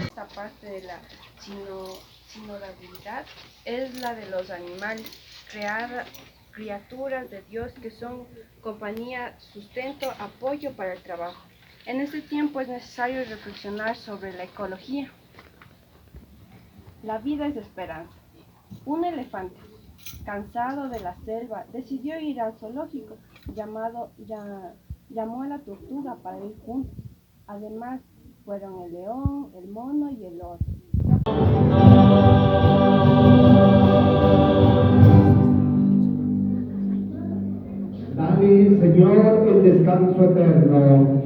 Esta parte de la sinodalidad es la de los animales, criaturas de Dios que son compañía, sustento, apoyo para el trabajo. En este tiempo es necesario reflexionar sobre la ecología. La vida es esperanza. Un elefante, cansado de la selva, decidió ir al zoológico. Llamó a la tortuga para ir juntos. Además, fueron el león, el mono y el loro. Dale, Señor, el descanso eterno.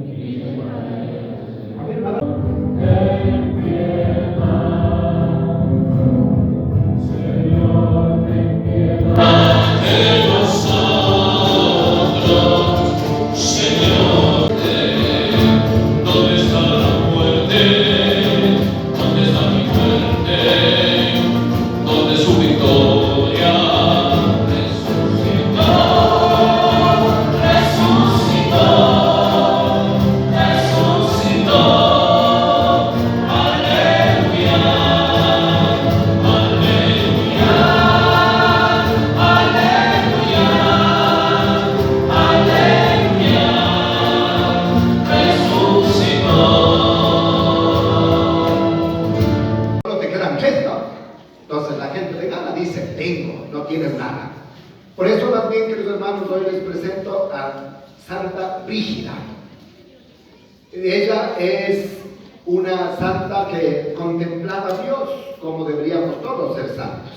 Entonces la gente de Ghana dice, tengo, no tienes nada. Por eso más bien, queridos hermanos, hoy les presento a Santa Brígida. Ella es una santa que contemplaba a Dios como deberíamos todos ser santos.